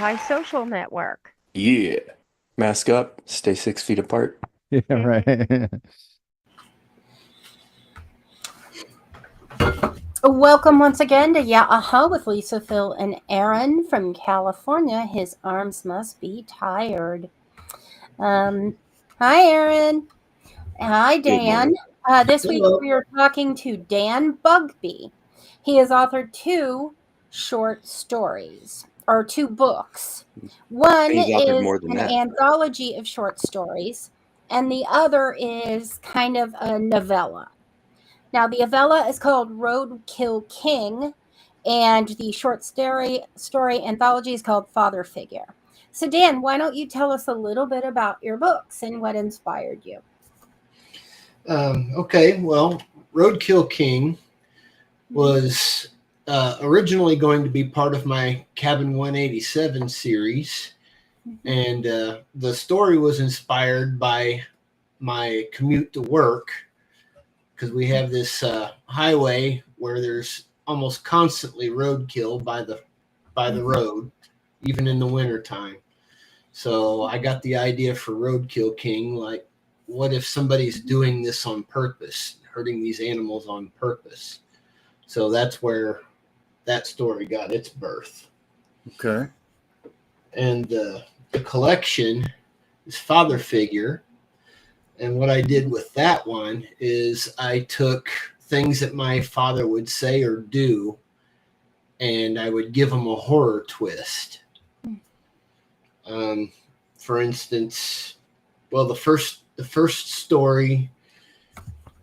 antisocial network. Yeah. Mask up, stay 6 feet apart. Yeah, right. Welcome once again to YUH with Lisa, Phil, and Aaron from California. His arms must be tired. Hi, Aaron. Hi, Good Dan. morning. This week Hello. we are talking to Dan Bugbee. He has authored two short stories, or two books. One He's authored is more than an that. anthology of short stories, and the other is kind of a novella. Now, the novella is called Roadkill King, and the short story anthology is called Father Figure. So, Dan, why don't you tell us a little bit about your books and what inspired you? Okay, well, Roadkill King was originally going to be part of my Cabin 187 series, and the story was inspired by my commute to work because we have this highway where there's almost constantly roadkill by the road, even in the wintertime. So I got the idea for Roadkill King, like, what if somebody's doing this on purpose, hurting these animals on purpose? So that's where that story got its birth. Okay. And the collection is Father Figure. And what I did with that one is I took things that my father would say or do, and I would give them a horror twist. For instance, well, the first story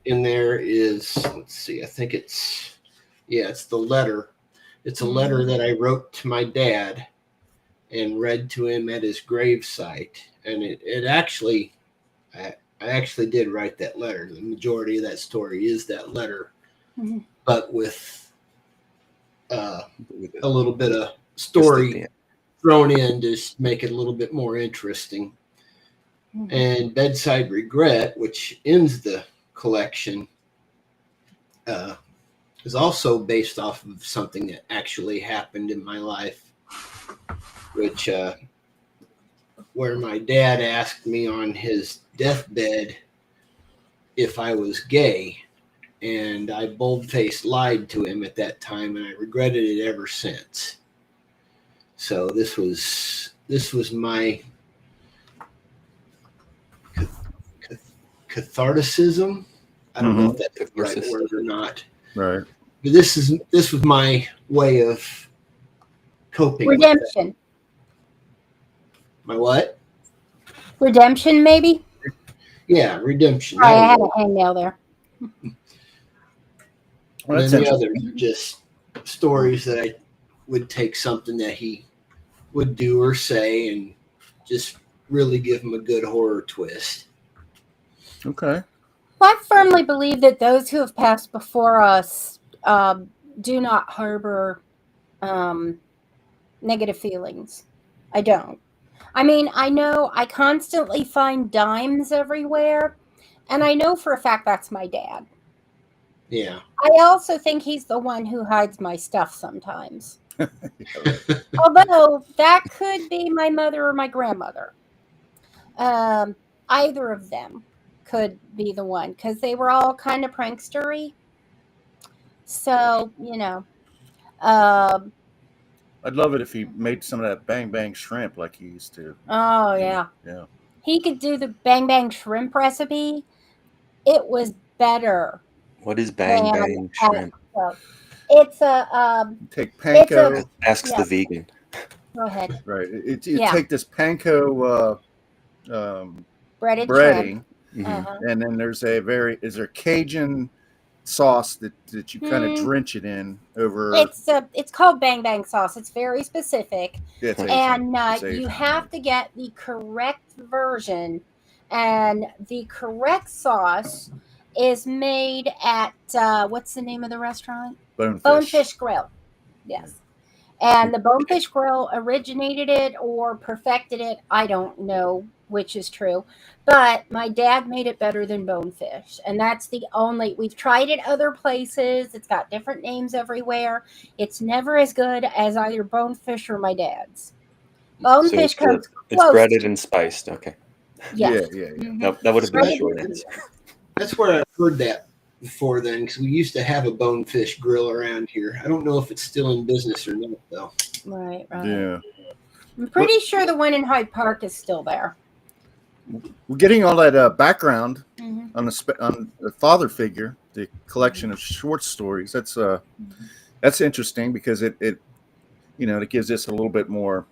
in there is, let's see, I think it's the letter. It's a letter that I wrote to my dad and read to him at his gravesite. And it actually, I actually did write that letter. The majority of that story is that letter, but with a little bit of story thrown in to make it a little bit more interesting. And Bedside Regret, which ends the collection, is also based off of something that actually happened in my life, which where my dad asked me on his deathbed if I was gay, and I bold-faced lied to him at that time, and I regretted it ever since. So this was my catharticism. I don't know if that's the right word or not. Right. But this was my way of coping. Redemption. My what? Redemption, maybe? Yeah, redemption. I had a hangnail there. Well, and then the others are just stories that I would take something that he would do or say and just really give him a good horror twist. Okay. Well, I firmly believe that those who have passed before us do not harbor negative feelings. I don't. I mean, I know I constantly find dimes everywhere, and I know for a fact that's my dad. Yeah. I also think he's the one who hides my stuff sometimes. Although that could be my mother or my grandmother. Either of them could be the one because they were all kind of prankstery. So, I'd love it if he made some of that bang bang shrimp like he used to. Oh, yeah. Yeah. He could do the bang bang shrimp recipe. It was better. What is bang bang shrimp? It's a take panko. Asks the vegan. Go ahead. Right. You take this panko breading, and then there's a Cajun sauce that you kind of drench it in over. It's called bang bang sauce. It's very specific, and you have to get the correct version, and the correct sauce is made at what's the name of the restaurant? Bonefish Grill. Yes. And the Bonefish Grill originated it or perfected it. I don't know which is true. But my dad made it better than Bonefish. And that's the only... We've tried it other places. It's got different names everywhere. It's never as good as either Bonefish or my dad's. Bonefish comes it's close. breaded and spiced. Okay. Yes. Yeah. Mhm. That would have been a Breaded short and- answer. That's where I've heard that before then, because we used to have a bonefish grill around here. I don't know if it's still in business or not, though. Right. Yeah. I'm pretty sure the one in Hyde Park is still there. We're getting all that background Mhm. on the father figure, the collection of short stories. That's interesting because it it gives us a little bit more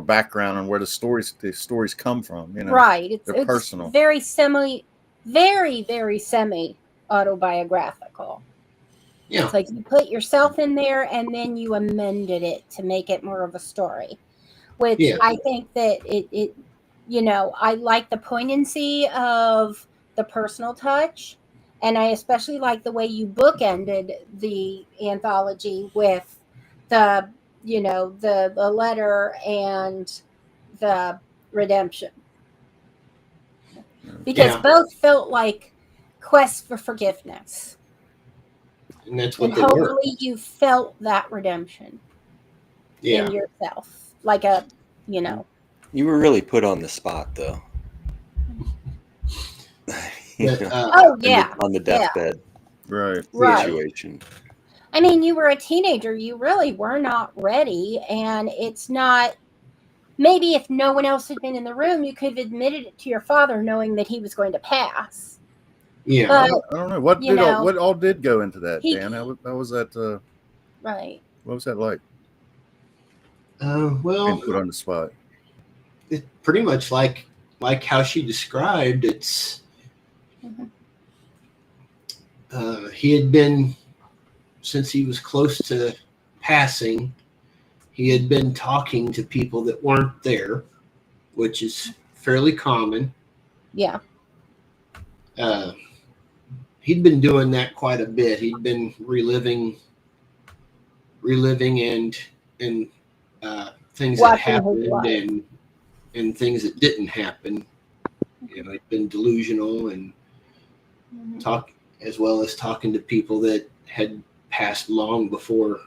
background on where the stories come from. Right. It's they're personal. very very semi autobiographical. Yeah. It's like you put yourself in there and then you amended it to make it more of a story, which Yeah. I think that it I like the poignancy of the personal touch, and I especially like the way you bookended the anthology with the the letter and the redemption, because Yeah. both felt like quests for forgiveness. And that's And what they were. hopefully you felt that redemption Yeah. in yourself. Like a, You were really put on the spot, though. But, oh, yeah. On the deathbed Right. situation. I mean, you were a teenager. You really were not ready. And it's not, maybe if no one else had been in the room, you could have admitted it to your father knowing that he was going to pass. Yeah. But, I don't know what all did go into that, Dan. How was that? Right. What was that like? Well, Being put on the spot. it's pretty much like how she described. It's he had been, since he was close to passing, he had been talking to people that weren't there, which is fairly common. Yeah. He'd been doing that quite a bit. He'd been reliving and things that Watching his happened life. and things that didn't happen. He'd been delusional and talk, as well as talking to people that had passed long before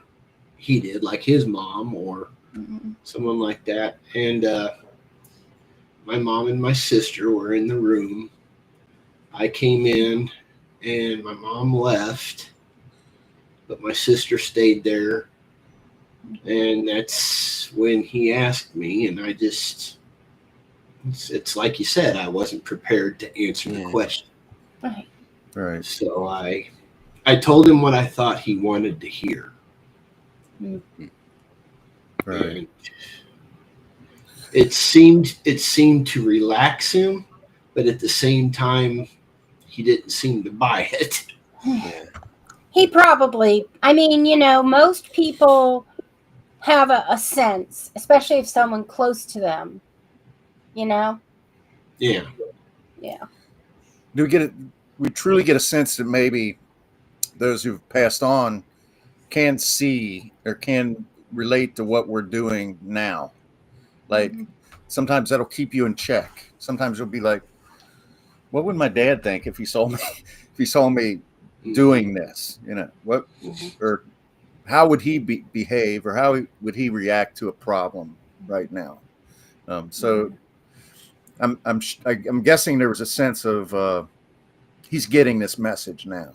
he did, like his mom or someone like that. And my mom and my sister were in the room. I came in and my mom left, but my sister stayed there. And that's when he asked me, and I just, it's like you said, I wasn't prepared to answer the question. Right. So I told him what I thought he wanted to hear. Right. And it seemed to relax him, but at the same time, he didn't seem to buy it. He probably, I mean, most people have a sense, especially if someone close to them, Yeah. Yeah. Do we truly get a sense that maybe those who've passed on can see or can relate to what we're doing now? Like sometimes that'll keep you in check. Sometimes you'll be like, what would my dad think if he saw me doing this? What or how would he behave, or how would he react to a problem right now? So I'm guessing there was a sense of he's getting this message now.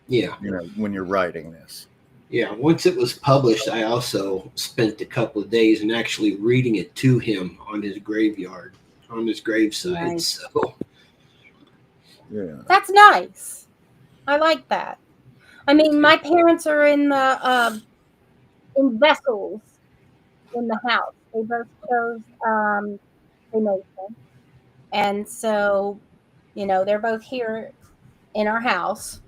Yeah. When you're writing this. Yeah. Once it was published, I also spent a couple of days and actually reading it to him on his graveside. Nice. So yeah, that's nice. I like that. I mean, my parents are in the in vessels in the house. They both chose Freemason, and so they're both here in our house.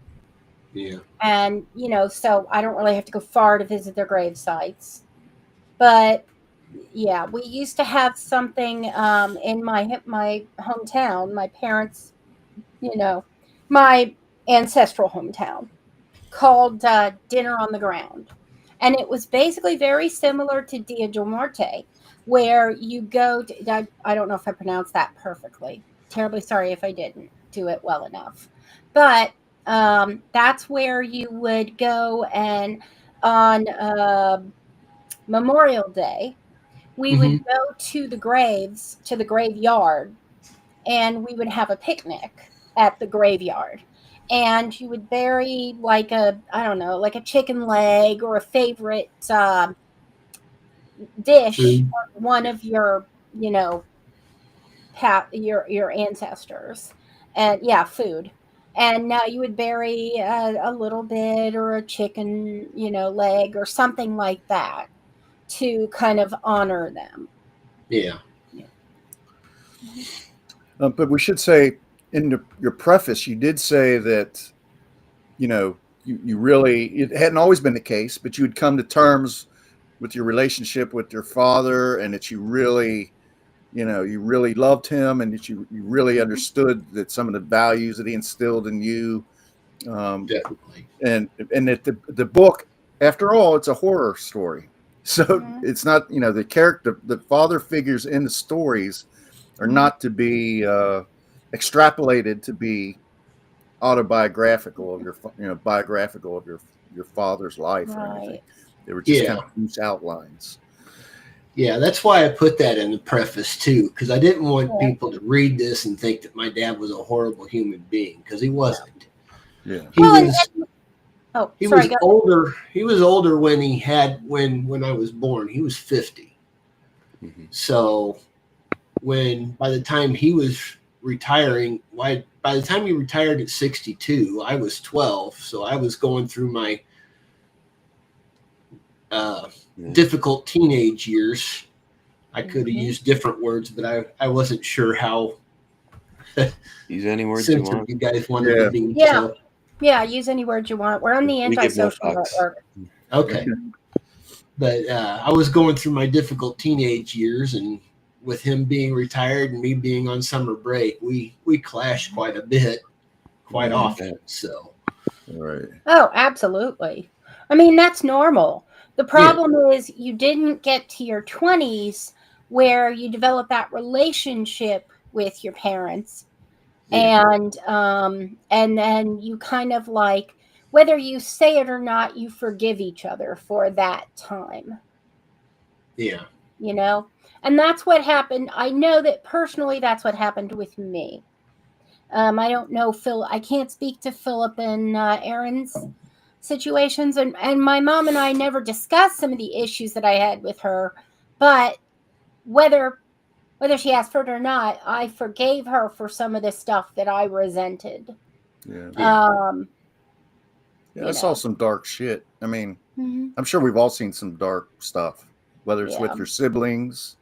Yeah. And so I don't really have to go far to visit their grave sites. But yeah, we used to have something in my hometown, my parents, my ancestral hometown, called Dinner on the Ground. And it was basically very similar to Dia de Muerte, where you go to, I don't know if I pronounced that perfectly. Terribly sorry if I didn't do it well enough. But that's where you would go, and on Memorial Day, we would go to the graves, to the graveyard, and we would have a picnic at the graveyard. And you would bury like I don't know, like a chicken leg or a favorite dish, one of your, your ancestors, and food. And you would bury a little bit or a chicken, leg or something like that to kind of honor them. Yeah. But we should say in your preface, you did say that, you really, it hadn't always been the case, but you would come to terms with your relationship with your father, and that you really loved him, and that you really understood that some of the values that he instilled in you. Definitely. And that the book, after all, it's a horror story. So it's not, the father figures in the stories are not to be extrapolated to be autobiographical of biographical of your father's life or anything. They were just kind of loose outlines. Yeah, that's why I put that in the preface too, because I didn't want people to read this and think that my dad was a horrible human being, because he wasn't. Yeah. He was older. He was older when when I was born. He was 50. Mm-hmm. So by the time he was retiring, by the time he retired at 62, I was 12. So I was going through my difficult teenage years. I could have used different words, but I wasn't sure how use any words you want. You guys wanted to be. Yeah. So. Yeah, use any word you want. We're on the anti-social network. Okay. But I was going through my difficult teenage years, and with him being retired and me being on summer break, we clashed quite a bit, quite often. So. Right. Oh, absolutely. I mean, that's normal. The problem is you didn't get to your 20s where you develop that relationship with your parents. And then you kind of like, whether you say it or not, you forgive each other for that time. Yeah. And that's what happened. I know that personally, that's what happened with me. I don't know, Phil. I can't speak to Philip and Aaron's situations, and my mom and I never discussed some of the issues that I had with her, but whether she asked for it or not, I forgave her for some of the stuff that I resented. I saw some dark shit. I mean, I'm sure we've all seen some dark stuff, whether it's with your siblings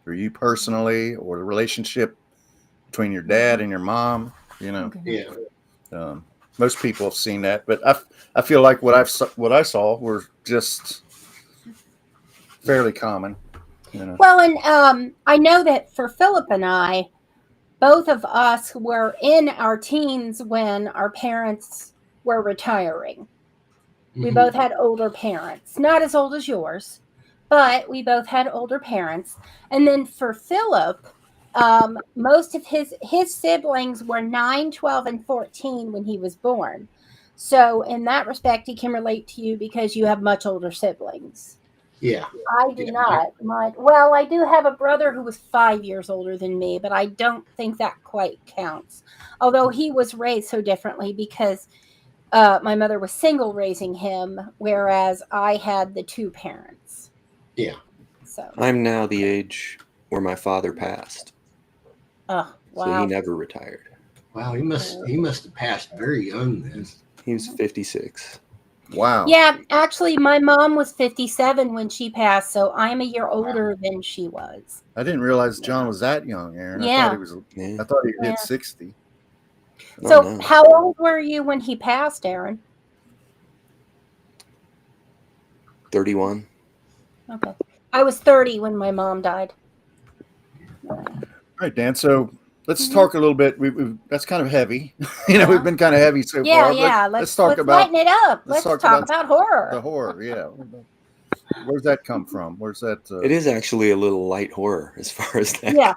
or you personally, or the relationship between your dad and your mom, most people have seen that, but I feel like what I saw were just fairly common. Well, and I know that for Philip and I, both of us were in our teens when our parents were retiring. We both had older parents, not as old as yours, but we both had older parents. And then for Philip, most of his siblings were 9, 12, and 14 when he was born. So in that respect, he can relate to you because you have much older siblings. Yeah. I do not. Well, I do have a brother who was 5 years older than me, but I don't think that quite counts. Although he was raised so differently because my mother was single raising him, whereas I had the two parents. Yeah. So I'm now the age where my father passed. Oh, wow. So he never retired. Wow, he must have passed very young then. He was 56. Wow. Yeah, actually, my mom was 57 when she passed, so I'm a year older than she was. I didn't realize John was that young, Aaron. Yeah. I thought he hit 60. So how old were you when he passed, Aaron? 31. Okay. I was 30 when my mom died. All right, Dan. So let's talk a little bit. That's kind of heavy. We've been kind of heavy so far. Yeah. Let's talk about. Lighten it up. Let's talk about horror. The horror, yeah. Where's that come from? Where's that? It is actually a little light horror as far as that. Yeah.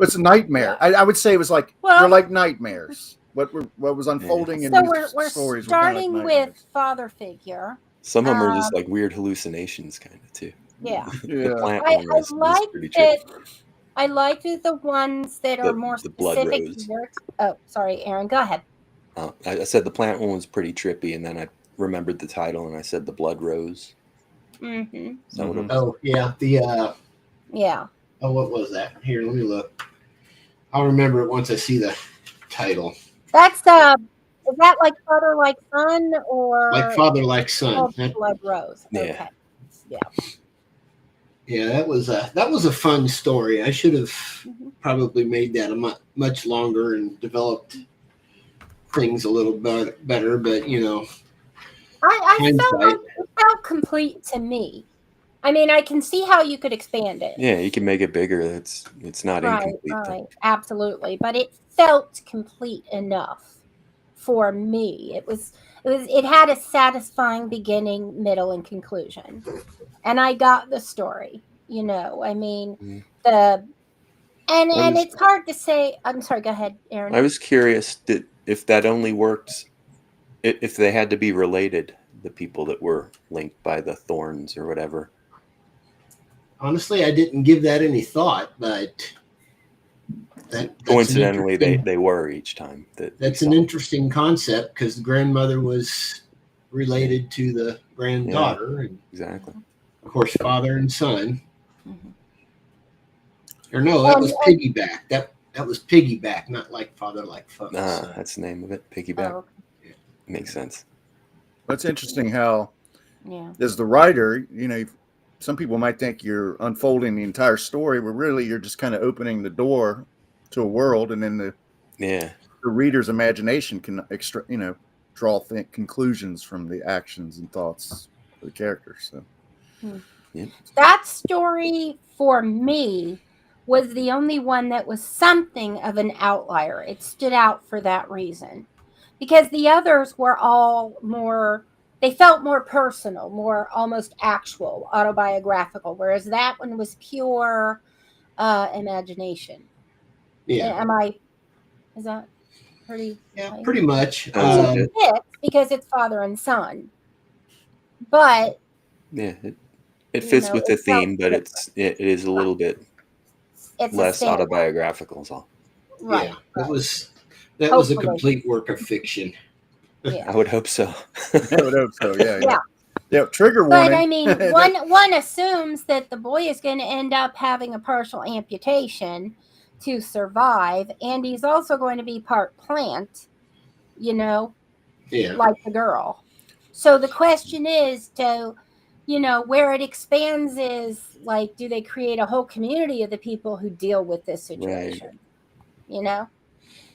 It's a nightmare. Yeah. I would say it was like they're like nightmares. What was unfolding in these stories. So we're starting with father figure. Some of them are just like weird hallucinations, kind of too. Yeah. The plant I one is pretty that. trippy. I liked the ones that are more The blood specific. rose. Oh, sorry, Aaron. Go ahead. I said the plant one was pretty trippy, and then I remembered the title, and I said the blood rose. Mm-hmm. Oh yeah, yeah. Oh, what was that? Here, let me look. I'll remember it once I see the title. That's is that like Father Like Son or Like Father Like Son? Blood Rose. Yeah. Okay. Yeah. Yeah, that was a fun story. I should have probably made that a much longer and developed things a little better. But you know, I felt like it felt complete to me. I mean, I can see how you could expand it. Yeah, you can make it bigger. It's not incomplete. Right, absolutely. But it felt complete enough for me. It had a satisfying beginning, middle, and conclusion. And I got the story, you know. I mean, and it's hard to say. I'm sorry, go ahead, Aaron. I was curious if that only worked if they had to be related, the people that were linked by the thorns or whatever. Honestly, I didn't give that any thought, but coincidentally they were each time. That's an interesting concept because the grandmother was related to the granddaughter, and exactly. Of course, father and son. Or no, that was piggyback. That was piggyback, not like father like son. That's the name of it. Piggyback. Oh, okay. Makes sense. That's interesting how, as the writer, you know, some people might think you're unfolding the entire story, but really you're just kind of opening the door to a world, and then the reader's imagination can draw conclusions from the actions and thoughts of the characters. So that story for me was the only one that was something of an outlier. It stood out for that reason, because the others were all more, they felt more personal, more almost actual, autobiographical, whereas that one was pure imagination. Yeah. Is that pretty? Yeah, pretty much. Because it's father and son. But it fits with the theme, but it is a little bit less autobiographical is all. Right. Yeah, that was a complete work of fiction. I would hope so. I would hope so. Yeah. Trigger warning. But I mean, one assumes that the boy is going to end up having a partial amputation to survive, and he's also going to be part plant, you know, like the girl. So the question is where it expands is like, do they create a whole community of the people who deal with this situation? Right. You know,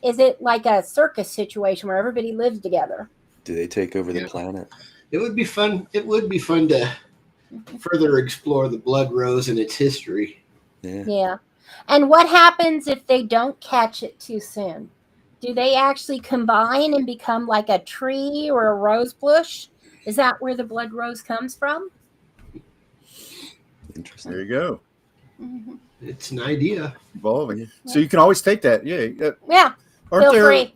is it like a circus situation where everybody lives together? Do they take over the planet? It would be fun. It would be fun to further explore the blood rose and its history. Yeah. And what happens if they don't catch it too soon? Do they actually combine and become like a tree or a rose bush? Is that where the blood rose comes from? Interesting. There you go. It's an idea. Evolving. So you can always take that. Yeah. Aren't there free.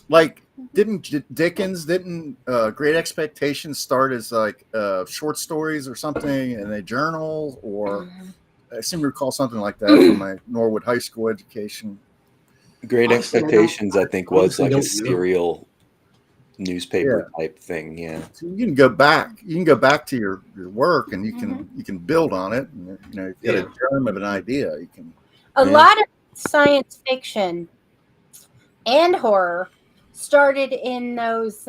Like didn't Dickens Great Expectations start as like short stories or something in a journal, or I seem to recall something like that from my Norwood High School education. Great Expectations, I think, was like a serial newspaper type thing. Yeah. So you can go back. You can go back to your work, and you can build on it. And, you've got a germ of an idea. You can. A lot of science fiction and horror started in those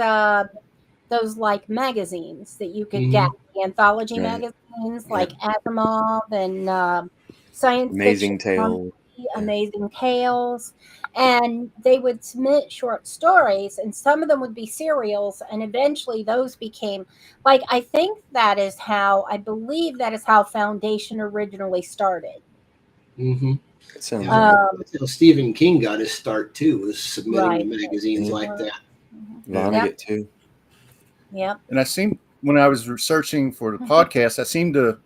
like magazines that you could get, the anthology magazines like Asimov and Science Amazing Fiction Tales. Amazing Tales, and they would submit short stories, and some of them would be serials, and eventually those became like, I believe that is how Foundation originally started. Mm-hmm. Sounds Stephen King got his start too, was submitting to magazines like that. Vonnegut too. Yeah. And I seem, when I was researching for the podcast, I seem to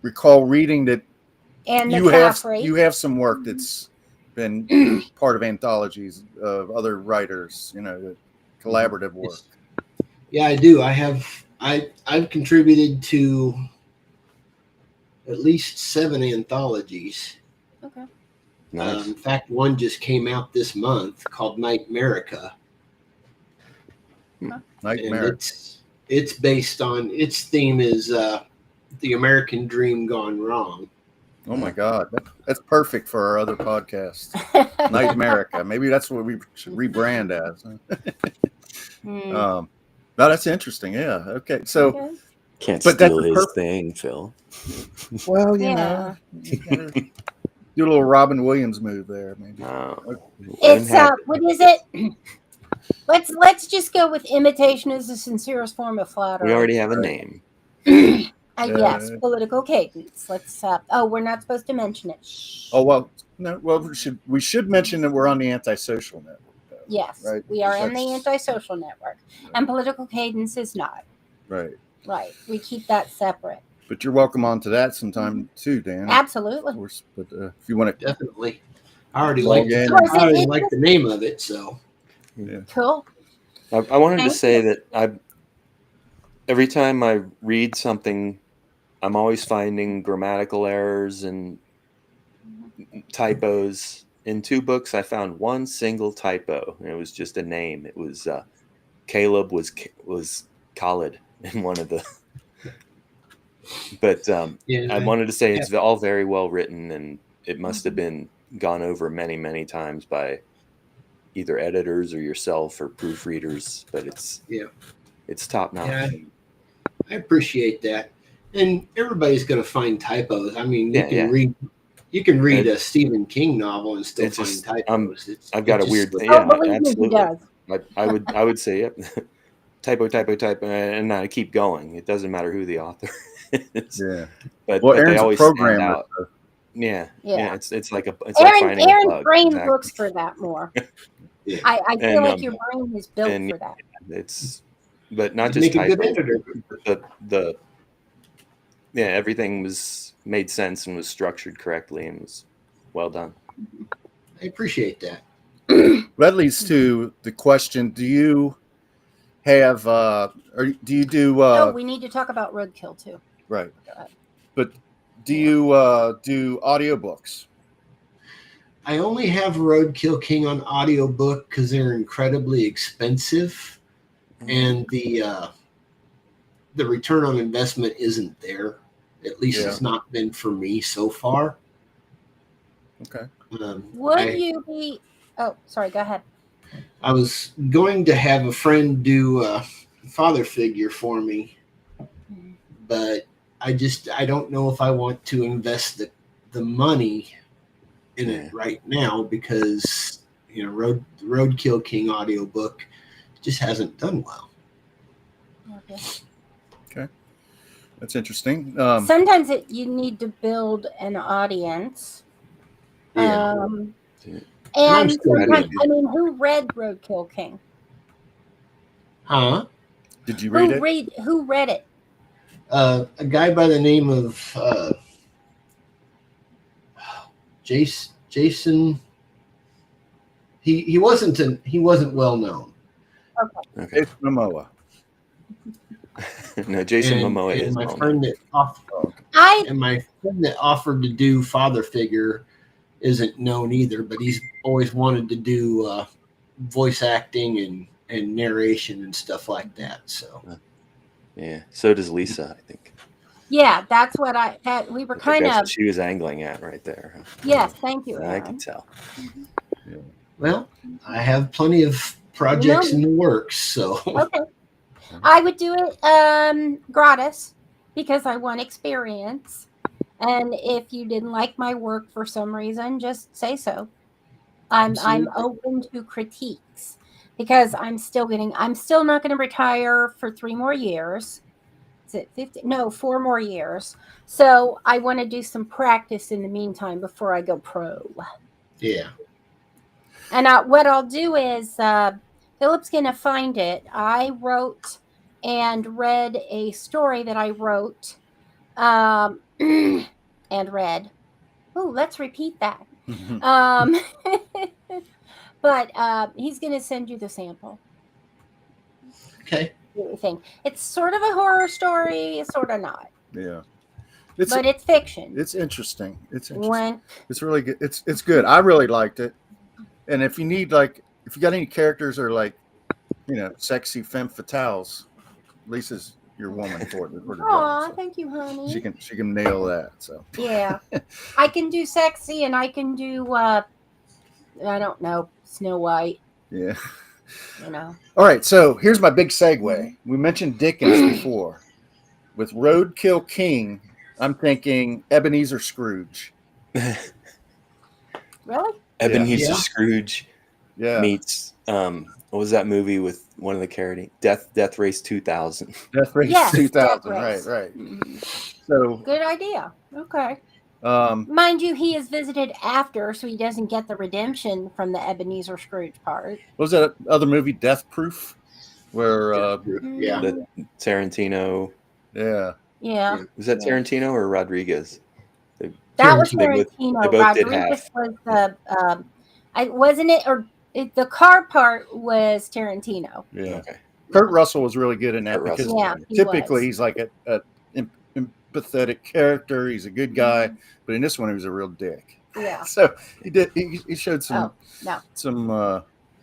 recall reading that you have some work that's been part of anthologies of other writers, collaborative work. Yeah, I do. I've contributed to at least 7 anthologies. Okay. Nice. In fact, one just came out this month called Nightmarica. Nightmare. And it's based on, its theme is the American dream gone wrong. Oh my God, that's perfect for our other podcast, Nightmarica. Maybe that's what we should rebrand as. No, that's interesting. Yeah. Okay. So, Okay. Can't but that's steal his perfect. thing, Phil. Well, you Yeah. know, you gotta do a little Robin Williams move there, maybe. It's what is it? Let's just go with imitation is the sincerest form of flattery. We already have a name. Yes, political cadence. Let's. We're not supposed to mention it. Shh. Oh well, no. Well, we should mention that we're on the Antisocial Network. Though, yes, right? We are in the Antisocial Network, and political cadence is not. Right. Right. We keep that separate. But you're welcome onto that sometime too, Dan. Absolutely. Of course, but if you want to, Definitely. I already like the name of it, so yeah. Cool. I wanted to say that every time I read something, I'm always finding grammatical errors and typos. In 2 books, I found one single typo, and it was just a name. It was Caleb was Khalid in one of the. But I wanted to say it's all very well written, and it must have been gone over many, many times by either editors or yourself or proofreaders. But it's top notch. Yeah, I appreciate that. And everybody's going to find typos. I mean, you can read a Stephen King novel and still find typos. I've got a weird thing. Yeah, absolutely. I would say, yep, typo, and I keep going. It doesn't matter who the author is. Yeah. But Aaron's they always a programmer. stand out. Yeah. It's like Aaron's finding a bug. brain Exactly. looks for that more. I feel like your brain is built for that. But not just typos. Everything was made sense and was structured correctly and was well done. I appreciate that. That leads to the question: do you have, or do you do? We need to talk about Roadkill too. Right. But do you do audiobooks? I only have Roadkill King on audiobook because they're incredibly expensive, and the return on investment isn't there. At least it's not been for me so far. Okay. Would you be? Oh, sorry. Go ahead. I was going to have a friend do a father figure for me, but I don't know if I want to invest the money in it right now because Roadkill King audiobook just hasn't done well. Okay, that's interesting. Sometimes you need to build an audience. And sometimes, who read Roadkill King? Huh? Did you read it? Who read it? A guy by the name of Jason. He wasn't well known. Okay. It's Momoa. No, Jason Momoa is my known. friend my friend that offered to do father figure isn't known either, but he's always wanted to do voice acting and narration and stuff like that. So so does Lisa, I think. Yeah, that's what we were kind of. What she was angling at right there. Yes, thank you, Aaron. I can tell. Well, I have plenty of projects in the works, so. Okay. I would do it gratis because I want experience. And if you didn't like my work for some reason, just say so. I'm open to critiques because I'm still not going to retire for 3 more years. Is it 50? No, 4 more years. So I want to do some practice in the meantime before I go pro. Yeah. And what I'll do is Philip's going to find it. I wrote and read a story that I wrote and read. Oh, let's repeat that. But he's going to send you the sample. Okay. Everything. It's sort of a horror story, sort of not. Yeah. but it's fiction. It's interesting. It's interesting. Wink. It's really good. It's good. I really liked it. And if you need if you got any characters or sexy femme fatales, Lisa's your woman for it. Aw, so thank you, honey. She can nail that. So yeah, I can do sexy, and I can do I don't know, Snow White. Yeah. All right. So here's my big segue. We mentioned Dickens before. With Roadkill King, I'm thinking Ebenezer Scrooge. Really? Ebenezer Scrooge meets what was that movie with one of the characters? Death Race 2000. Death Race 2000. Right. Mm-hmm. So good idea. Okay. Mind you, he is visited after, so he doesn't get the redemption from the Ebenezer Scrooge part. What was that other movie, Death Proof? Where the Tarantino. Yeah. Was that Tarantino or Rodriguez? That was Tarantino. They both did half. Was the wasn't it, or the car part was Tarantino. Yeah. Okay. Kurt Russell was really good in that because typically he's like a empathetic character. He's a good guy, but in this one he was a real dick. Yeah. So he showed some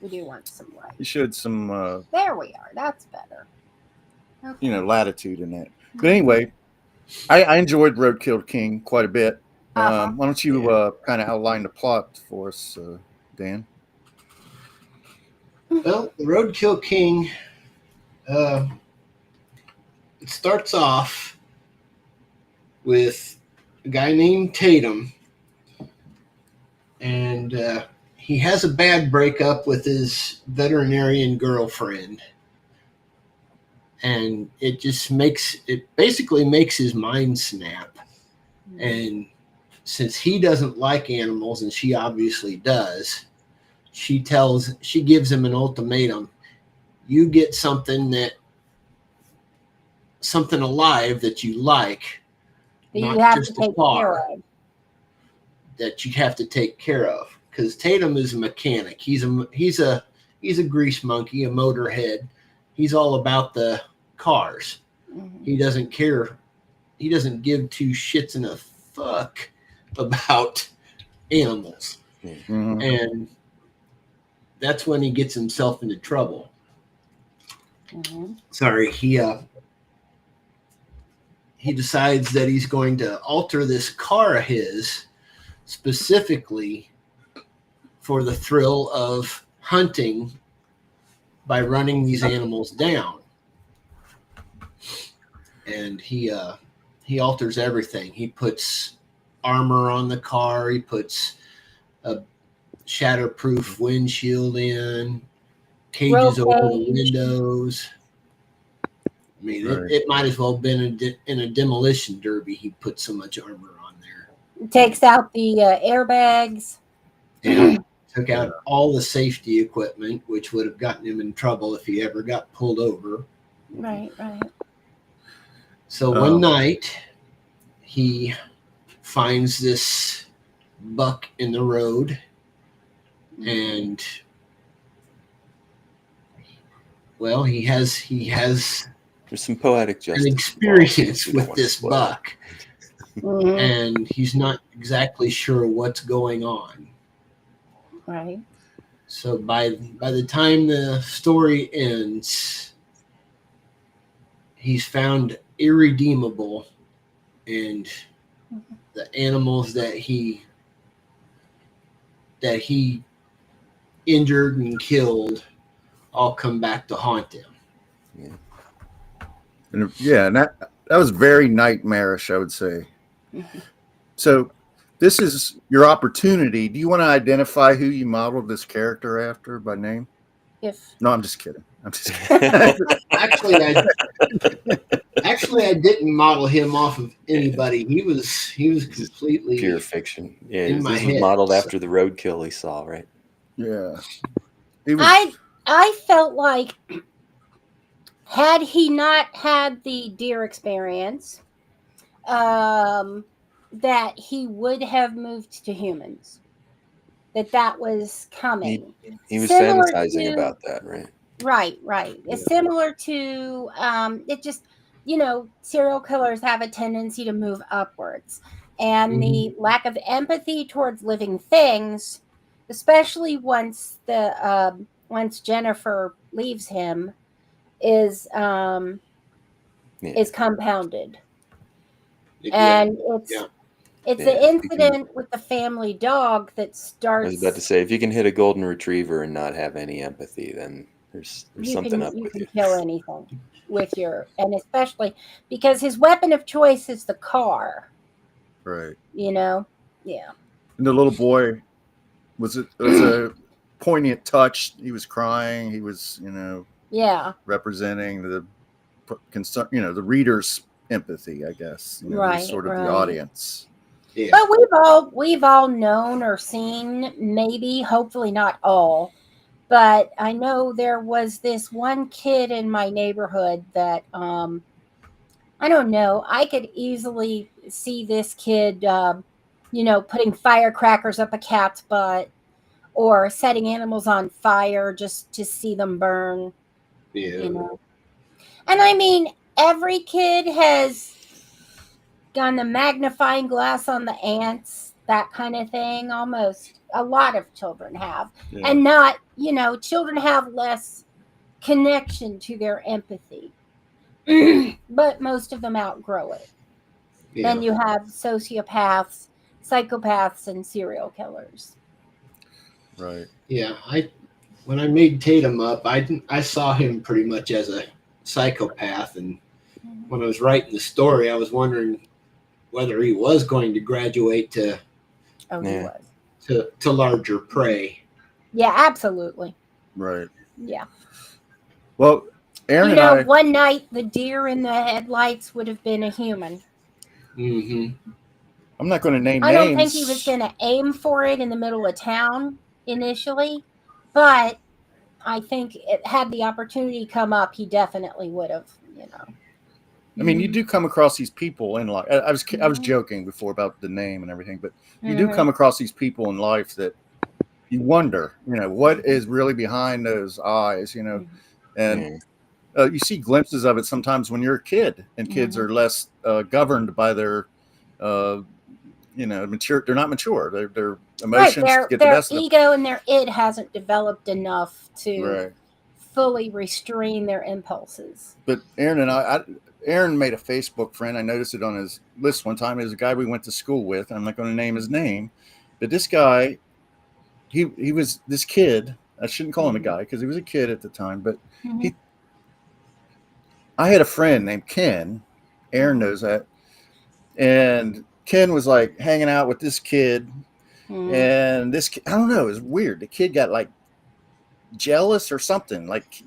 we do want some light. He showed some there we are. That's better. Okay. Latitude in that. But anyway, I enjoyed Roadkill King quite a bit. Why don't you kind of outline the plot for us, Dan? Well, Roadkill King, it starts off with a guy named Tatum, and he has a bad breakup with his veterinarian girlfriend. And it basically makes his mind snap. And since he doesn't like animals, and she obviously does, she gives him an ultimatum. You get something alive that you like, not have just to take care of. That you have to take care of. Because Tatum is a mechanic. He's a grease monkey, a motorhead. He's all about the cars. Mm-hmm. He doesn't care. He doesn't give two shits in a fuck about animals. Mm-hmm. And that's when he gets himself into trouble. Mm-hmm. Sorry, he decides that he's going to alter this car of his specifically for the thrill of hunting by running these animals down. And he alters everything. He puts armor on the car. He puts a shatterproof windshield in, cages over the windows. I mean, it might as well have been in a demolition derby. He put so much armor on there. It takes out the airbags. Yeah. Took out all the safety equipment, which would have gotten him in trouble if he ever got pulled over. Right. So one night, he finds this buck in the road, and well, he has there's some poetic justice, an experience with this buck, and he's not exactly sure what's going on. Right. So by the time the story ends, he's found irredeemable, and the animals that he injured and killed all come back to haunt him. And that was very nightmarish, I would say. So this is your opportunity. Do you want to identify who you modeled this character after by name? No, I'm just kidding. Actually, I didn't model him off of anybody. He was completely pure fiction. Yeah, this was modeled after the roadkill he saw, right? Yeah. I felt like had he not had the deer experience, that he would have moved to humans. That was coming. He was fantasizing about that, right? Right. It's similar to serial killers have a tendency to move upwards. And the lack of empathy towards living things, especially once Jennifer leaves him, is compounded. And it's the incident with the family dog that starts. I was about to say, if you can hit a golden retriever and not have any empathy, then there's something up with you. You can kill anything with and especially because his weapon of choice is the car. Right. Yeah. And the little boy was a poignant touch. He was crying. He was, representing the concern, the reader's empathy, I guess. Right. Sort of the audience. Yeah. But we've all known or seen, maybe, hopefully not all, but I know there was this one kid in my neighborhood that I don't know. I could easily see this kid, putting firecrackers up a cat's butt or setting animals on fire just to see them burn. Yeah. And I mean, every kid has done the magnifying glass on the ants, that kind of thing. Almost a lot of children have. Yeah. And not, children have less connection to their empathy. But most of them outgrow it. Yeah. Then you have sociopaths, psychopaths, and serial killers. Right. Yeah. When I made Tatum up, I saw him pretty much as a psychopath. And when I was writing the story, I was wondering whether he was going to graduate to larger prey. Yeah, absolutely. Right. Yeah. Well, Aaron one night the deer in the headlights would have been a human. Mm-hmm. I'm not going to name names. I don't think he was going to aim for it in the middle of town initially, but I think had the opportunity come up, he definitely would have, I mean, you do come across these people in life. I was joking before about the name and everything, but you do come across these people in life that you wonder, what is really behind those eyes, and you see glimpses of it sometimes when you're a kid, and kids are less governed by their, mature. They're not mature. Their emotions get the best of them. Their ego and their id hasn't developed enough to fully restrain their impulses. But Aaron made a Facebook friend. I noticed it on his list one time. It was a guy we went to school with. I'm not going to name his name, but this guy, he was this kid. I shouldn't call him a guy because he was a kid at the time, but I had a friend named Ken. Aaron knows that. And Ken was like hanging out with this kid. And this kid, I don't know, it was weird. The kid got like jealous or something, like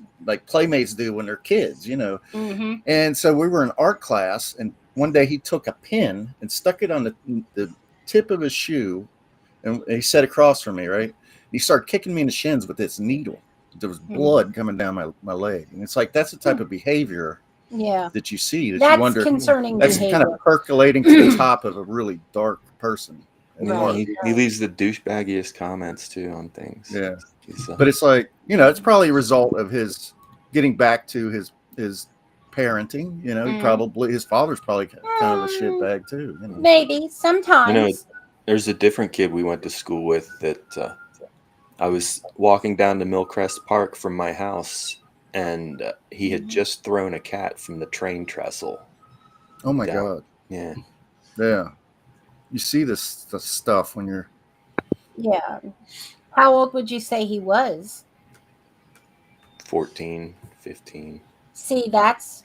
playmates do when they're kids, And so we were in art class, and one day he took a pin and stuck it on the tip of his shoe, and he sat across from me, right? He started kicking me in the shins with this needle. There was blood coming down my leg, and it's like that's the type of behavior that you see that you wonder. Concerning that's behavior. Kind of percolating to the top of a really dark person. Right. He leaves the douchebaggiest comments too on things. Yeah. But it's like, it's probably a result of his getting back to his parenting. He probably, his father's probably kind of a shitbag too. Maybe sometimes. There's a different kid we went to school with that I was walking down to Millcrest Park from my house, and he had just thrown a cat from the train trestle. Oh my God. Yeah. Yeah. You see the stuff when you're. Yeah. How old would you say he was? 14, 15. See, that's.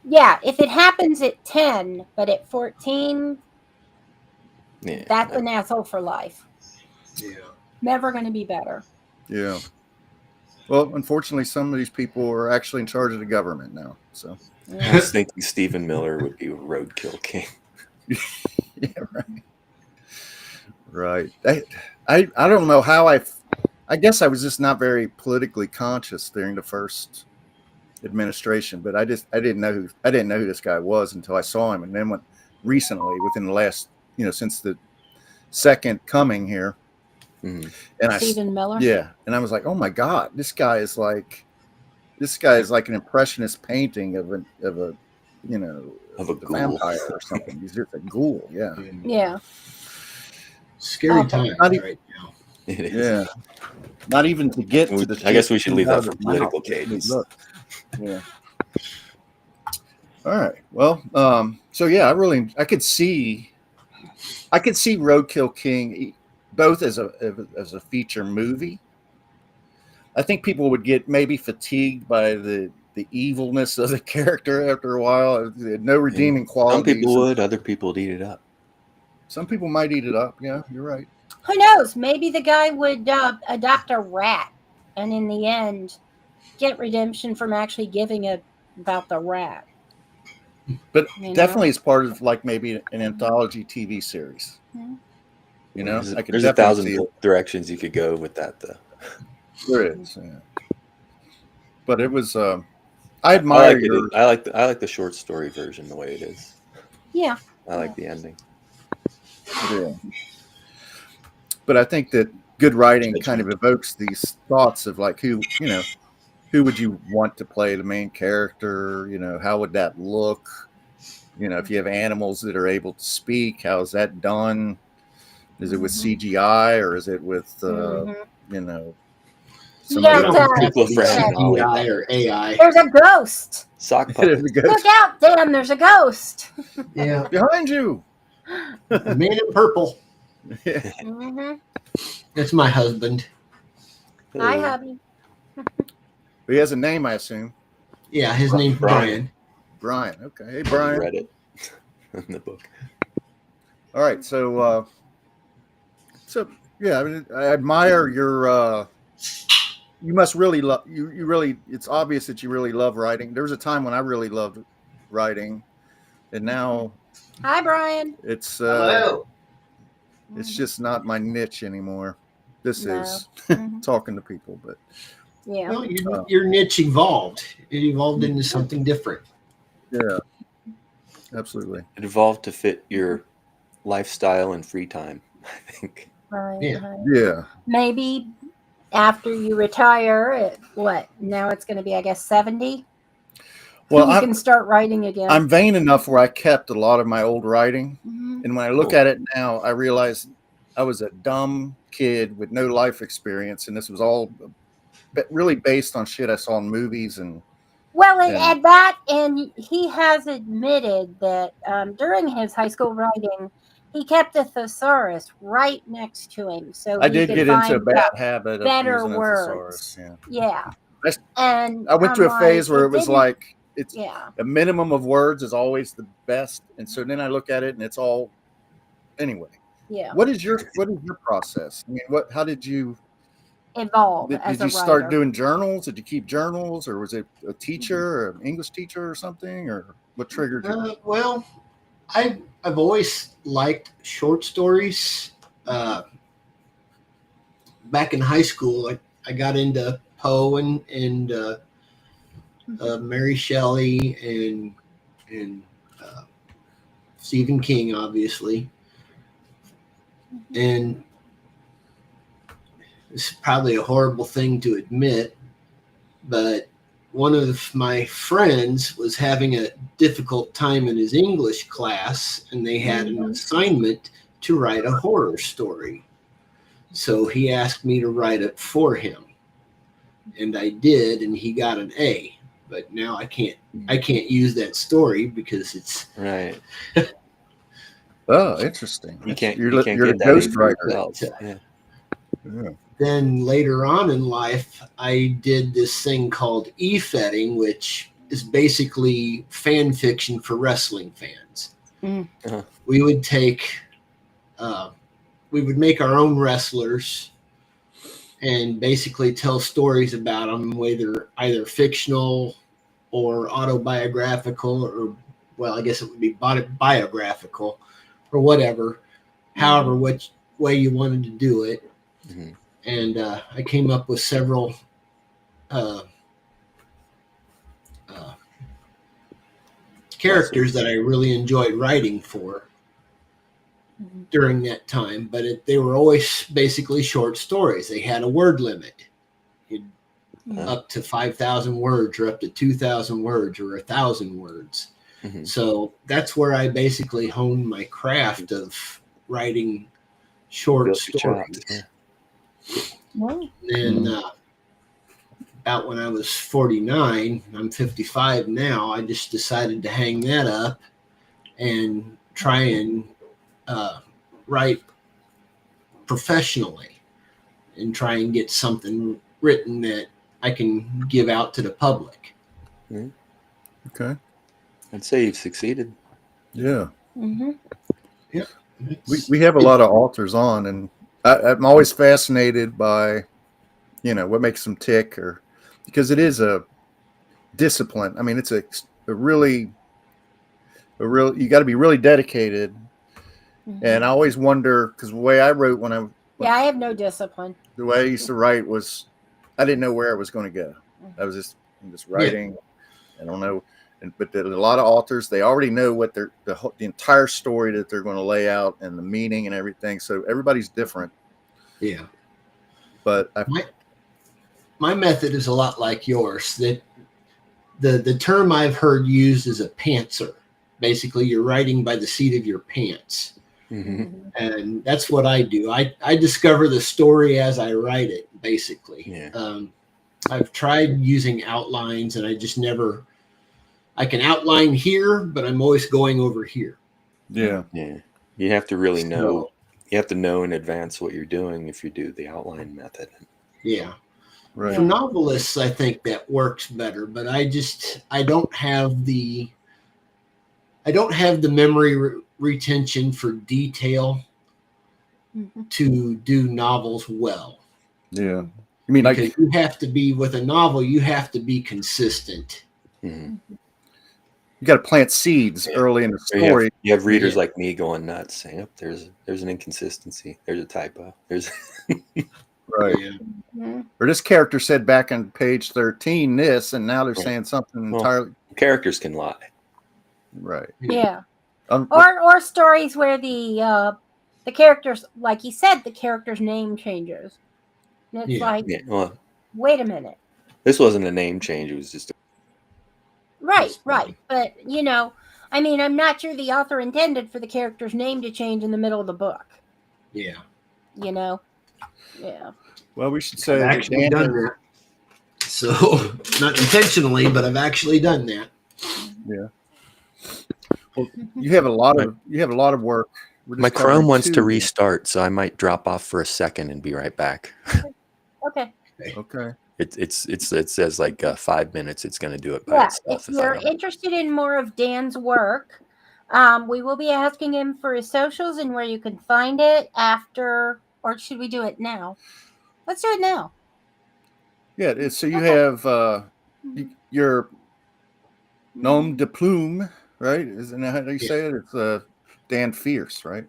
Yeah, if it happens at 10, but at 14, that's an asshole for life. Yeah. Never going to be better. Yeah. Well, unfortunately, some of these people are actually in charge of the government now. So. I was thinking Stephen Miller would be a roadkill king. Yeah, right. I don't know how I guess I was just not very politically conscious during the first administration, but I didn't know who this guy was until I saw him, and then recently within the last since the second coming here, and Stephen Miller. Yeah, and I was like, oh my God, this guy is like an impressionist painting of a of a vampire or something. He's just a ghoul. Yeah. Yeah. Scary times right now. It is. Yeah. Not even to get to the. I guess we should leave that for political cadence. Yeah. All right. Well, so yeah, I could see Roadkill King both as a feature movie. I think people would get maybe fatigued by the evilness of the character after a while. No redeeming qualities. Some people would. Other people would eat it up. Some people might eat it up. Yeah, you're right. Who knows? Maybe the guy would adopt a rat, and in the end, get redemption from actually giving about the rat. But definitely as part of like maybe an anthology TV series. There's 1,000 directions you could go with that, though. There is, yeah. But it was. I admire. I like the short story version the way it is. Yeah. I like the ending. Yeah. But I think that good writing kind of evokes these thoughts of like who would you want to play the main character? How would that look? If you have animals that are able to speak, how is that done? Is it with CGI or is it with people for CGI or AI? There's a ghost. Sock puppet. Look out, Dan! There's a ghost. Yeah, behind you. The man in purple. That's my husband. Hi, hubby. He has a name, I assume. Yeah, his name's Brian. Brian. Okay. Hey, Brian. I read it in the book. All right. So yeah, I mean, I admire your. You must really love. You really. It's obvious that you really love writing. There was a time when I really loved writing, and now. Hi, Brian. It's. Hello. It's just not my niche anymore. This is talking to people, but. Yeah. Well, your niche evolved. It evolved into something different. Yeah. Absolutely. It evolved to fit your lifestyle and free time, I think. Right. Yeah. Maybe after you retire, now it's going to be, I guess, 70. Well, you can start writing again. I'm vain enough where I kept a lot of my old writing. And when I look at it now, I realize I was a dumb kid with no life experience. And this was all really based on shit I saw in movies. And he has admitted that during his high school writing, he kept a thesaurus right next to him, so I did get into a bad habit of better using words. A thesaurus. Yeah. And I went through a phase where it was like a minimum of words is always the best, and so then I look at it and it's all anyway. Yeah. What is your process? I mean, how did you evolve? Did you start doing journals? Did you keep journals, or was it a teacher, or an English teacher, or something, or what triggered you? Well, I've always liked short stories. Back in high school, I got into Poe and Mary Shelley and Stephen King, obviously. And it's probably a horrible thing to admit, but one of my friends was having a difficult time in his English class, and they had an assignment to write a horror story. So he asked me to write it for him, and I did, and he got an A. But now I can't use that story because it's right. Oh, interesting. You can't. You're get a ghostwriter. Yeah. Then later on in life, I did this thing called e-fetting, which is basically fan fiction for wrestling fans. Uh-huh. We would make our own wrestlers and basically tell stories about them, either fictional or autobiographical, or, well, I guess it would be biographical or whatever, however, which way you wanted to do it. Mm-hmm. And I came up with several characters that I really enjoyed writing for during that time, but they were always basically short stories. They had a word limit, up to 5,000 words or up to 2,000 words or 1,000 words. So that's where I basically honed my craft of writing short stories. And about when I was 49, I'm 55 now, I just decided to hang that up and try and write professionally and try and get something written that I can give out to the public. Okay. I'd say you've succeeded. Yeah. Yeah. We have a lot of authors on, and I'm always fascinated by, what makes them tick, or because it is a discipline. I mean, it's a real, you got to be really dedicated. And I always wonder, because the way I wrote I have no discipline. The way I used to write was, I didn't know where I was going to go. I was just writing. I don't know. But a lot of authors, they already know what the entire story that they're going to lay out and the meaning and everything. So everybody's different. Yeah. But my method is a lot like yours. That the term I've heard used is a pantser. Basically, you're writing by the seat of your pants. And that's what I do. I discover the story as I write it, basically. Yeah. I've tried using outlines, and I just never... I can outline here, but I'm always going over here. Yeah. Yeah. You have to really know. You have to know in advance what you're doing if you do the outline method. Yeah. Right. For novelists, I think that works better, but I don't have the memory retention for detail to do novels well. Yeah. I mean, because you have to be, with a novel, you have to be consistent. You got to plant seeds early in the story. You have readers like me going nuts, saying, "Oh, there's an inconsistency. There's a typo. There's right." Or this character said back on page 13 this, and now they're saying something entirely. Characters can lie. Right. Yeah. Or stories where the characters, like you said, the character's name changes. And it's wait a minute. This wasn't a name change. It was just Right. But, I mean, I'm not sure the author intended for the character's name to change in the middle of the book. Yeah. Yeah. Well, we should say I've actually done that. So, not intentionally, but I've actually done that. Yeah. Well, you have a lot of work. My Chrome wants to restart, so I might drop off for a second and be right back. Okay. It says like 5 minutes. It's going to do it by itself. If you're interested in more of Dan's work, we will be asking him for his socials and where you can find it after, or should we do it now? Let's do it now. Yeah. So you have your nom de plume, right? Isn't that how you say it? It's Dan Fierce, right?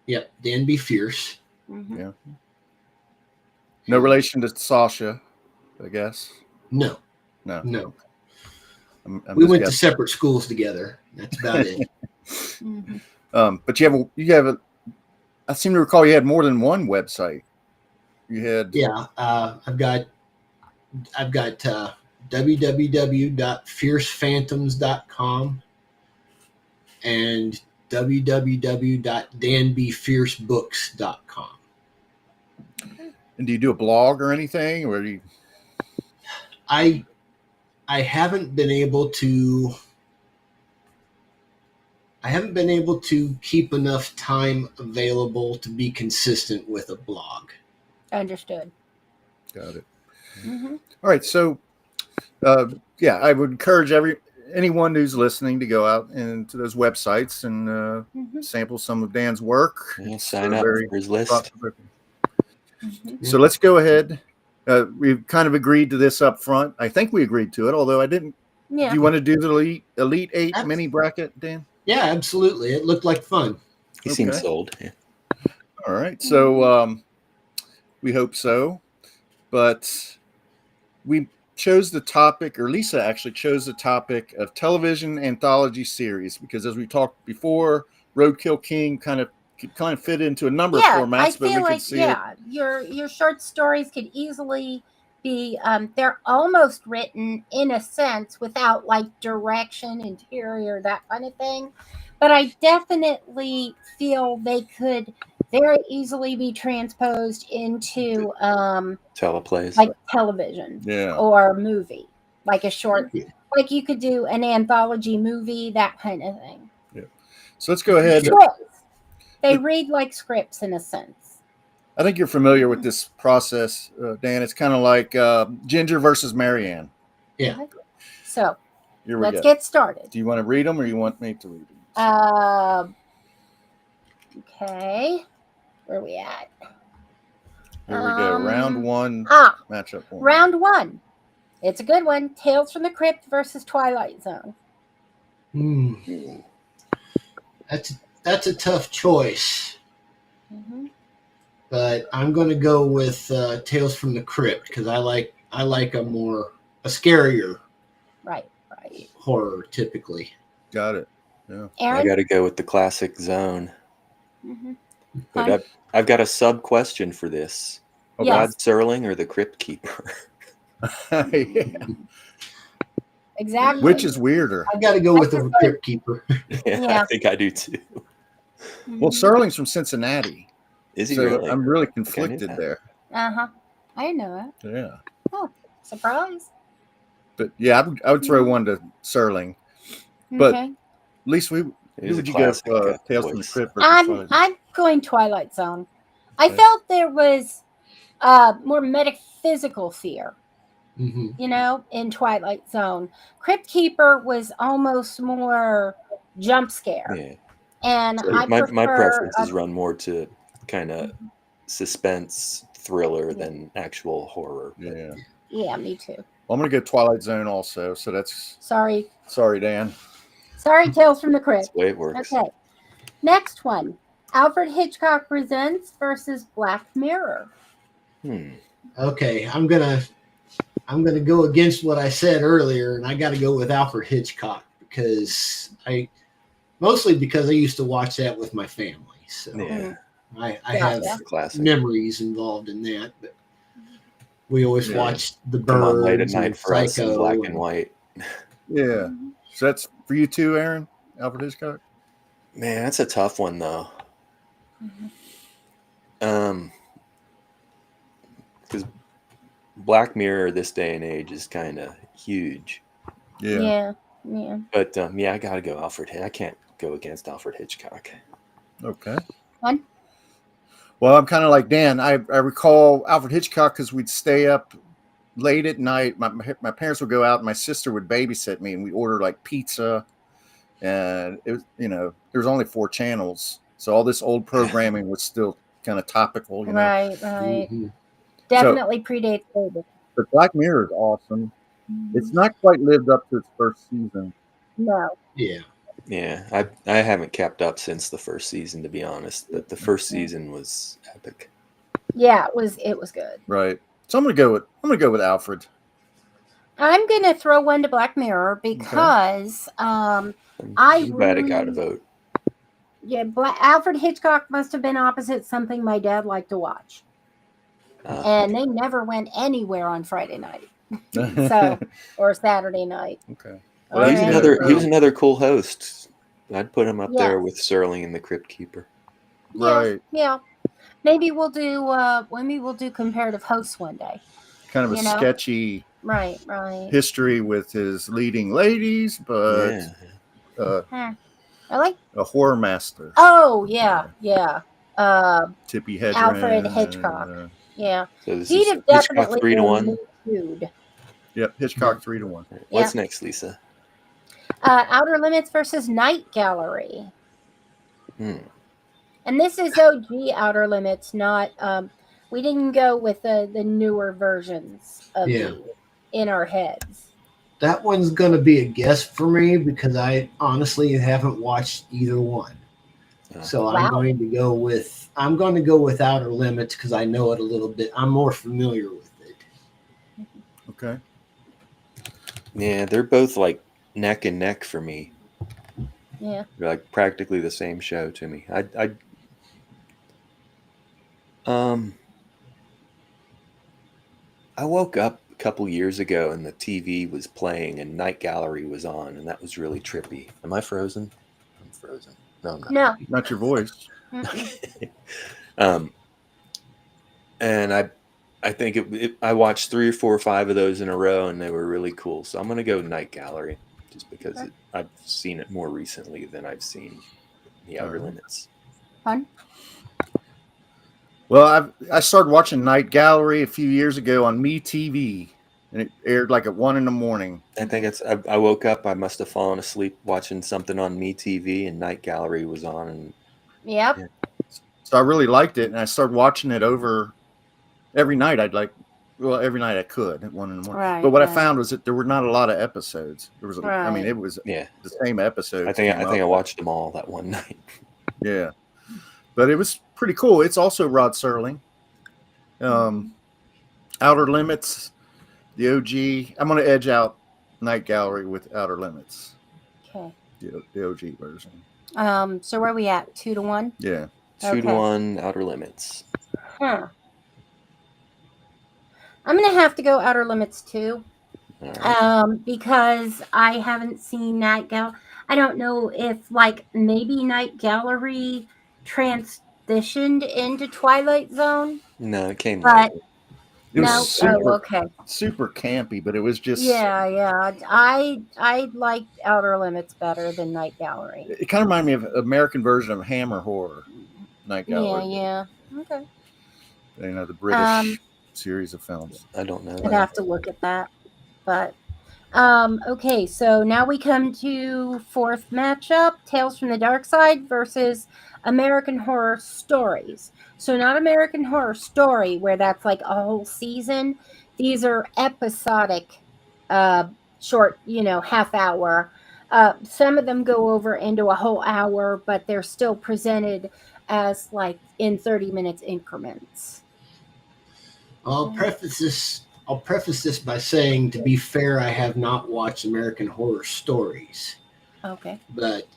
Yep, Dan B. Fierce. Yeah. No relation to Sasha, I guess. No. We went to separate schools together. That's about it. But you have I seem to recall you had more than one website. You had I've got www.fiercephantoms.com and www.danbfiercebooks.com. And do you do a blog or anything, or do you? I haven't been able to. I haven't been able to keep enough time available to be consistent with a blog. Understood. Got it. All right, so I would encourage anyone who's listening to go out into those websites and sample some of Dan's work. Sign up for his list. So let's go ahead. We've kind of agreed to this up front. I think we agreed to it, although I didn't. Yeah. Do you want to do the Elite 8 mini bracket, Dan? Yeah, absolutely. It looked like fun. He seems sold. Yeah. All right. So we hope so. But we chose the topic, or Lisa actually chose the topic of television anthology series, because as we talked before, Roadkill King kind of fit into a number of formats. I feel like your short stories could easily be, they're almost written in a sense without like direction, interior, that kind of thing. But I definitely feel they could very easily be transposed into teleplays, like television or movie, like a short, like you could do an anthology movie, that kind of thing. Yeah. So let's go ahead. They read like scripts in a sense. I think you're familiar with this process, Dan. It's kind of like Ginger versus Marianne. Yeah. So let's get started. Do you want to read them or you want me to read them? Okay. Where are we at? Here we go. Round 1. Matchup 1. Round 1. It's a good one. Tales from the Crypt versus Twilight Zone. That's a tough choice. Mm-hmm. But I'm going to go with Tales from the Crypt because I like a scarier horror typically. Got it. Yeah. Aaron? I got to go with the classic Zone. Mm-hmm. But I've got a sub question for this. Rod Serling or the Crypt Keeper? Yeah. Exactly. Which is weirder? I got to go with the Crypt Keeper. Yeah, I think I do too. Well, Serling's from Cincinnati. Is he so really? I'm really conflicted there. I know it. Yeah. Oh, surprise. But yeah, I would throw one to Serling. But at least who would you go for Tales from the Crypt? I'm going Twilight Zone. I felt there was more metaphysical fear, in Twilight Zone. Crypt Keeper was almost more jump scare. Yeah. And so my preferences run more to kind of suspense thriller than actual horror. Yeah. Yeah, me too. Well, I'm going to go Twilight Zone also. So that's... Sorry, Dan. Sorry, Tales from the Crypt. That's the way it works. Okay. Next one. Alfred Hitchcock Presents versus Black Mirror. Okay, I'm gonna go against what I said earlier, and I got to go with Alfred Hitchcock because I used to watch that with my family. So I have memories involved in that. But we always watched The Birds. Come on late at night for Psycho us in black and white. Yeah. So that's for you too, Aaron? Alfred Hitchcock? Man, that's a tough one though. Because Black Mirror this day and age is kind of huge. Yeah. But I gotta go Alfred. I can't go against Alfred Hitchcock. Okay. One. Well, I'm kind of like Dan. I recall Alfred Hitchcock because we'd stay up late at night. My parents would go out, and my sister would babysit me, and we'd order like pizza. And it was, there was only 4 channels, so all this old programming was still kind of topical. Right. Mm-hmm. Definitely predates cable. But Black Mirror is awesome. It's not quite lived up to its first season. No. Yeah, I haven't kept up since the first season, to be honest. But the first season was epic. Yeah, it was good. Right. So I'm gonna go with Alfred. I'm gonna throw one to Black Mirror because I'm glad it got a vote. Yeah, Alfred Hitchcock must have been opposite something my dad liked to watch, and they never went anywhere on Friday night, or Saturday night. Okay. Well, he was another cool host. I'd put him up there with Serling and the Crypt Keeper. Right. Yeah. Maybe we'll do comparative hosts one day. Kind of a sketchy history with his leading ladies, but really? A horror master. Oh yeah. Tippy Hedren. Alfred Hitchcock. So he'd have definitely 3-1. Yep, Hitchcock 3-1. What's next, Lisa? Outer Limits versus Night Gallery. And this is OG Outer Limits, not we didn't go with the newer versions of these in our heads. That one's going to be a guess for me because I honestly haven't watched either one. So I'm going to go with Outer Limits because I know it a little bit. I'm more familiar with it. Okay. Yeah, they're both like neck and neck for me. Yeah. They're like practically the same show to me. I woke up a couple years ago and the TV was playing and Night Gallery was on, and that was really trippy. Am I frozen? I'm frozen. No, I'm not. No, not your voice. And I think I watched 3 or 4 or 5 of those in a row, and they were really cool. So I'm gonna go Night Gallery just because I've seen it more recently than I've seen The Outer Limits. Fun. Well, I started watching Night Gallery a few years ago on MeTV, and it aired like at 1 a.m. I think I woke up. I must have fallen asleep watching something on MeTV, and Night Gallery was on. And Yep. yeah. So I really liked it, and I started watching it over every night. Every night I could at 1 a.m. Right, but what I found was that there were not a lot of episodes. There was, Right. I mean, it was Yeah. the same episodes. I think I watched them all that one night. Yeah, but it was pretty cool. It's also Rod Serling. Outer Limits, the OG. I'm going to edge out Night Gallery with Outer Limits. Okay. The OG version. So where are we at? 2-1? Yeah. 2-1 Outer Limits. Huh. I'm going to have to go Outer Limits too. Right. Because I haven't seen Night Gallery. I don't know if maybe Night Gallery transitioned into Twilight Zone. No, it came but later. It was super campy, but it was just I liked Outer Limits better than Night Gallery. It kind of reminded me of an American version of Hammer Horror, Night Gallery. Yeah. Okay. The British series of films. I don't know. I'd have to look at that. But okay, so now we come to fourth matchup, Tales from the Dark Side versus American Horror Stories. So not American Horror Story, where that's like a whole season. These are episodic, short, half hour. Some of them go over into a whole hour, but they're still presented as like in 30 minutes increments. I'll preface this by saying, to be fair, I have not watched American Horror Stories. Okay. But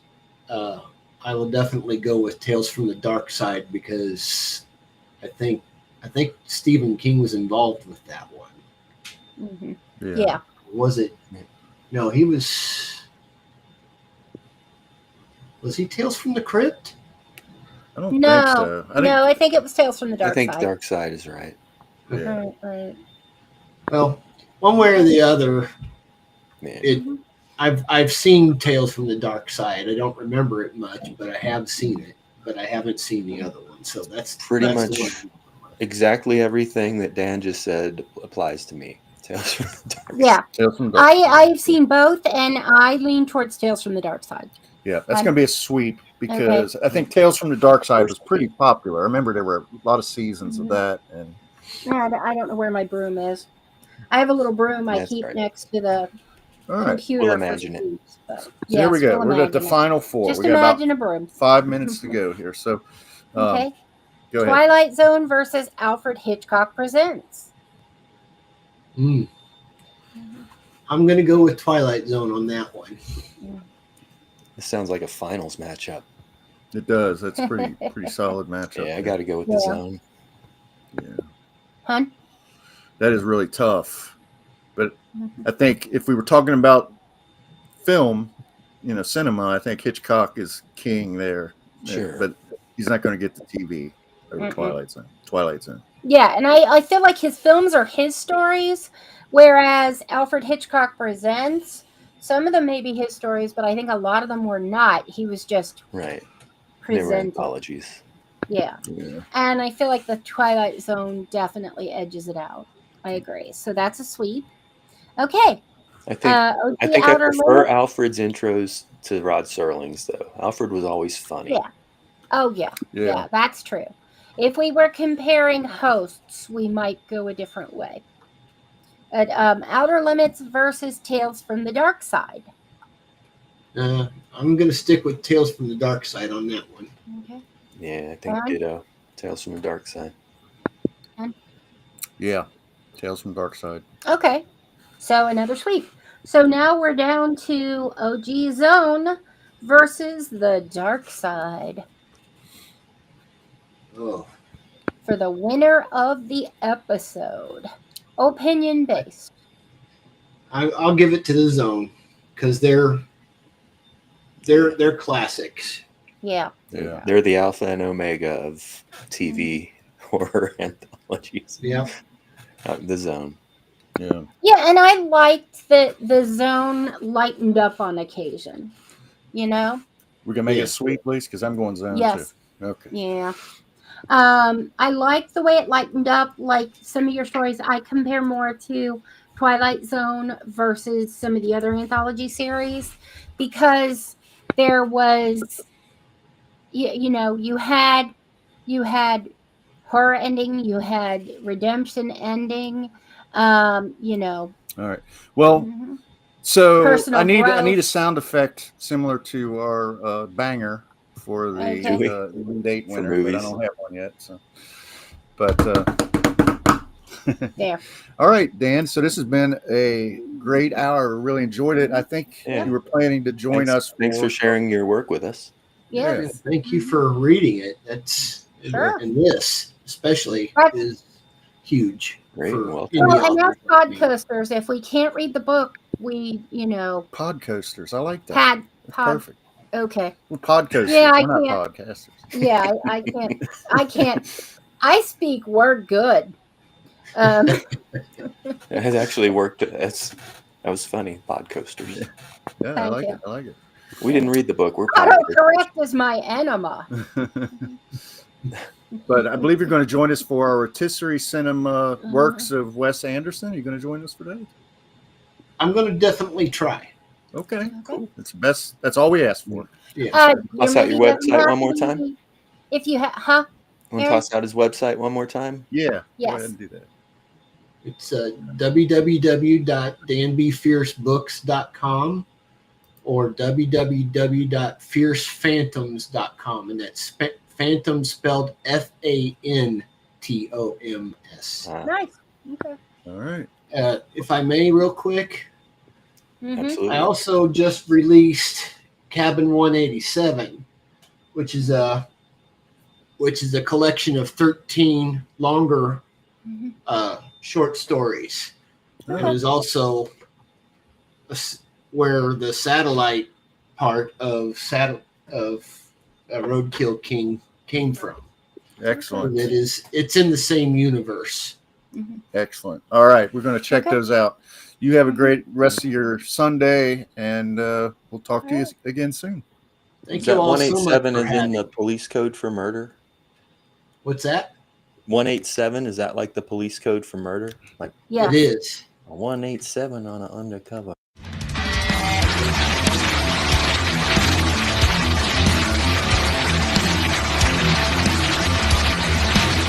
I will definitely go with Tales from the Dark Side because I think Stephen King was involved with that one. Mm-hmm. Yeah. Was it? No, he was. Was he Tales from the Crypt? I don't think so. I think it was Tales from the Dark Side. I think Dark Side is right. Yeah. Right. Well, one way or the other, Man. I've seen Tales from the Dark Side. I don't remember it much, but I have seen it. But I haven't seen the other one, so that's pretty much exactly everything that Dan just said applies to me. Tales from the Dark Side. Yeah, Tales from the Dark Side. I've seen both, and I lean towards Tales from the Dark Side. Yeah, that's going to be a sweep because I think Tales from the Dark Side was pretty popular. I remember there were a lot of seasons of that, and I don't know where my broom is. I have a little broom I keep next to the computer. We'll imagine it. So here we go. We're at the final four. Just we got imagine a broom. 5 minutes to go here. So, okay. Go ahead. Twilight Zone versus Alfred Hitchcock Presents. I'm going to go with Twilight Zone on that one. This sounds like a finals matchup. It does. That's pretty solid matchup. Yeah, I got to go with the Zone. Yeah. Hun? That is really tough. But I think if we were talking about film, cinema, I think Hitchcock is king there. Sure. But he's not going to get the TV over Twilight Zone. Yeah, and I feel like his films are his stories, whereas Alfred Hitchcock Presents, some of them may be his stories, but I think a lot of them were not. He was just presenting. They were anthologies. Yeah. And I feel like the Twilight Zone definitely edges it out. I agree. So that's a sweep. Okay. I think I prefer Alfred's intros to Rod Serling's, though. Alfred was always funny. Yeah. Oh, yeah, that's true. If we were comparing hosts, we might go a different way. Outer Limits versus Tales from the Dark Side. I'm going to stick with Tales from the Dark Side on that one. Okay. Yeah, I think ditto. Tales from the Dark Side. Yeah, Tales from the Dark Side. Okay. So another sweep. So now we're down to OG Zone versus the Dark Side. Oh. For the winner of the episode. Opinion based. I'll give it to the Zone because they're classics. Yeah. They're the alpha and omega of TV horror anthologies. Yeah. The Zone. Yeah. Yeah, and I liked that the Zone lightened up on occasion. You know? We can make it sweet, please, because I'm going Zone too. Okay. Yeah. I like the way it lightened up. Like some of your stories, I compare more to Twilight Zone versus some of the other anthology series because there was, you had horror ending, you had redemption ending, All right. Well, so I need a sound effect similar to our banger for the date winner, but I don't have one yet. So, but there. All right, Dan. So this has been a great hour. Really enjoyed it. I think you were planning to join us. Thanks for sharing your work with us. Yes. Yeah, thank you for reading it. That's and this especially is huge. Great. Well, and as podcasters, if we can't read the book, we podcasters. I like that. Perfect. Okay. We're podcasters. Yeah, we're not podcasters. Yeah, I can't. I speak word good. It has actually worked. That was funny. Podcasters. Yeah, I like it. I like it. We didn't read the book. We're autocorrect is my enema. But I believe you're going to join us for our rotisserie cinema works of Wes Anderson. Are you going to join us for that? I'm going to definitely try. Okay, cool. That's the best. That's all we asked for. Yeah. Toss out your website one more time. If you Want to toss out his website one more time? Yeah. Yes. Go ahead and do that. It's www.danbfiercebooks.com or www.fiercephantoms.com, and that's Phantom spelled Phantoms. Nice. Okay. All right. If I may, real quick. Absolutely. I also just released Cabin 187, which is a collection of 13 longer short stories. It is also where the satellite part of Roadkill King came from. Excellent. It's in the same universe. Excellent. All right, we're going to check those out. You have a great rest of your Sunday, and we'll talk to you again soon. Thank you all 187 so much is in the police code for murder. What's that? 187 is that like the police code for murder? Like it is. 187 on an undercover.